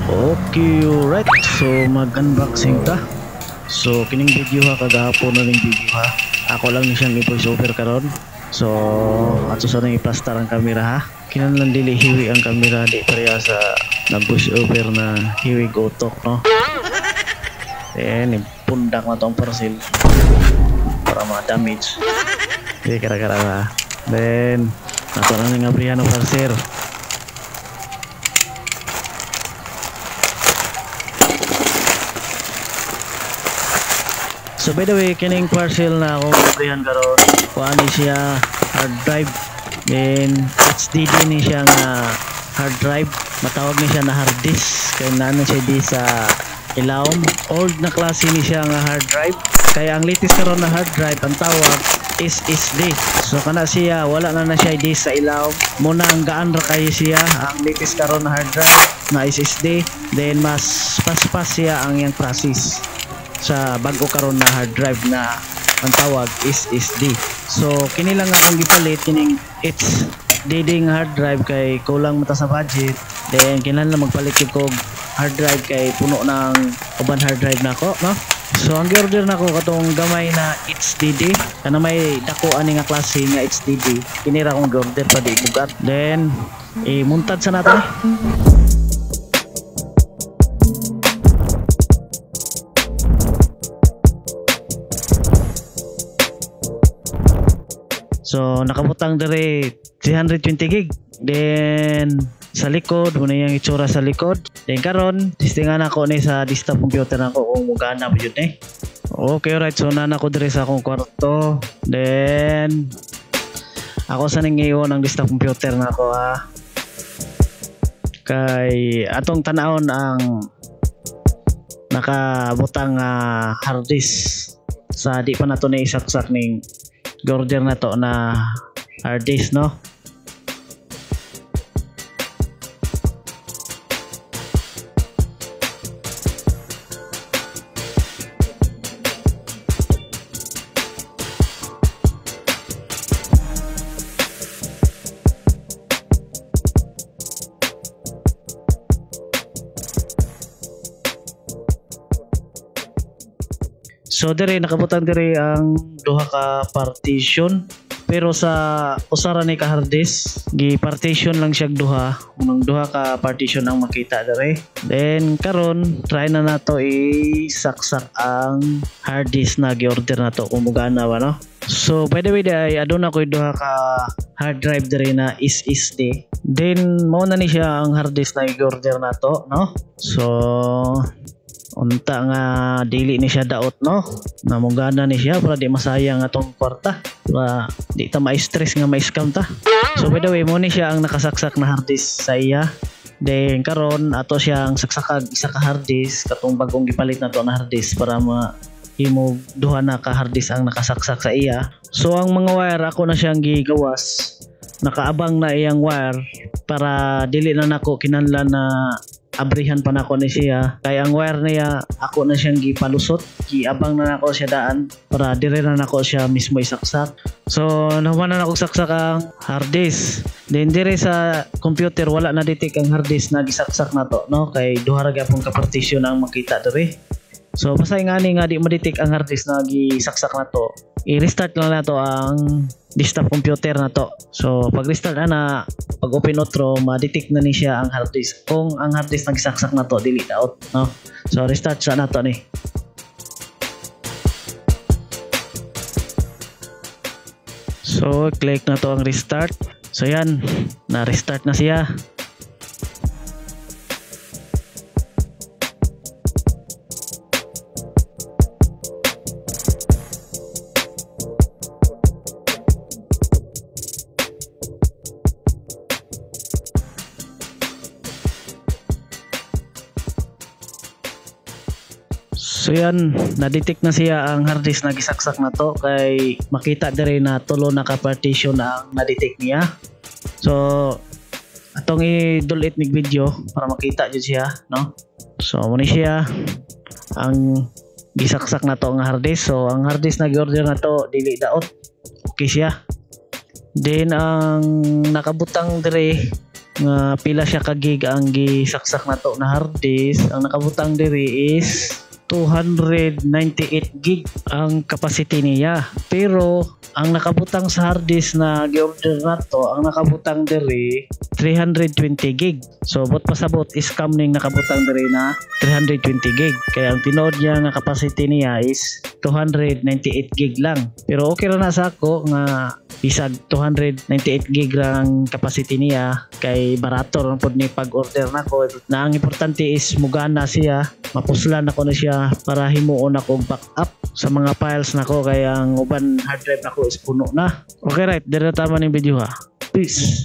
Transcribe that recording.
Okay, alright. So mag-unboxing ta. So kining video ha, kagahapon na ning video ha. Ako lang ni siyang i-voice over karon. So ato sa nang iplastar ang camera ha. Kinahanglan dili hiwi ang camera, di pareha sa nag-voice over na hiwi gotok, no. Then pundak na tong parcel para ma-damage. Di kara-kara ha. Then ato na ning abrihan ng parcel. So by the way, kining parcel na akong abrihan karon, kuan ni siya hard drive, then HDD ni siya nga hard drive, matawag ni siya na hard disk, kaya naano siya di sa ilawom. Old na klase ni siya nga hard drive, kaya ang latest karon na hard drive ang tawag is SSD. So kana siya wala na siya di sa ilawom, muna ang gaan ra kayo siya ang latest karon na hard drive na SSD, then mas pas siya ang yang process sa bago karon na hard drive na ang tawag is SSD. So kini lang akong gipalit kining HDD hard drive kay kulang mata sa budget, then kinahanglan magpalit ko hard drive kay puno ng uban hard drive nako, no. So ang gi-order nako katong gamay na HDD kana may dako ani nga klase nga HDD, kini ra akong gi-order pa di bugat, then muntad sa nato. So nakabutang dire 320 gig. Then sa likod muna yung itsura sa likod. Then karon testingan ako ni sa desktop computer nako kung mugana ba yun eh. Okay, right. So nana ko dire sa akong kwarto. Then ako sa ning iyon ang desktop computer nako ha. Kay atong tanawon ang nakabutang hard disk sa di pa nato ni isaksak ning order na to na hard disk, no. So dire nakabutang dire ang duha ka partition, pero sa usara ni ka hard disk gi partition lang siya duha, unang duha ka partition ang makita dire. Then karon try na nato isaksak ang hard disk na gi-order nato kung mugana ba, no. So by the way day aduna ko duha ka hard drive dire na SSD, then mao na ni siya ang hard disk na gi-order nato, no. So unta nga dili ni siya daot, no, namugana ni siya para di masayang atong kwarta, para di ta ma-stress nga ma-scam ta. So by the way mo ni siya ang nakasaksak na hard disk sa iya. Then karon ato siyang saksakag isa ka hard disk katong bagong gipalit nato na hard disk para himo duha na ka hard disk ang nakasaksak sa iya. So ang mga wire ako na siyang gigawas, nakaabang na iyang wire para dili na nako kinahanglan na abrihan pa nako ni siya, kaya ang wire niya ako na siyang gipalusot, giabang na nako siya daan para dire na nako siya mismo isaksak. So nahuman na nako saksak ang hard disk, then dire sa computer wala na detect ang hard disk na gisaksak nato, no, kay duha ra gyapon ka partition ang makita dire. So basta ngani nga di ma-detect ang hard disk na gisaksak nato, i-restart lang nato ang desktop computer nato. So pag restart na pag open outro ma-detect na ni siya ang hard disk kung ang hard disk nagsaksak nato dili daot, no. So restart sa nato ni. So click na to ang restart. So yan, na restart na siya. So yan, na-detect na siya ang hard disk na gisaksak na to, kay makita dire na tulo na ka partition ang na-detect niya. So atong i-delete mig video para makita jud siya, no. So muna siya ang gisaksak na to ang hard disk. So ang hard disk na gi-order na to dili daot, okay siya. Then ang nakabutang dire nga pila siya ka gig ang gisaksak nato na hard disk. Ang nakabutang diri is 298 gig ang capacity niya. Pero ang nakabutang sa hard disk na gi-order nato, ang nakabutang diri 320 gig. So bot pasabot scam ning nakabutang diri na 320 gig. Kaya ang tinuod niya nga capacity niya is 298 gig lang. Pero okay ra na sa ako nga bisag 298 gig lang capacity niya, kay barato ron pod ni pag-order nako. Na ang importante is mugana siya, mapuslan ako na siya para himuon ako backup sa mga files nako, kay ang uban hard drive nako is puno na. Okay right, dire tama ning video ha. Peace.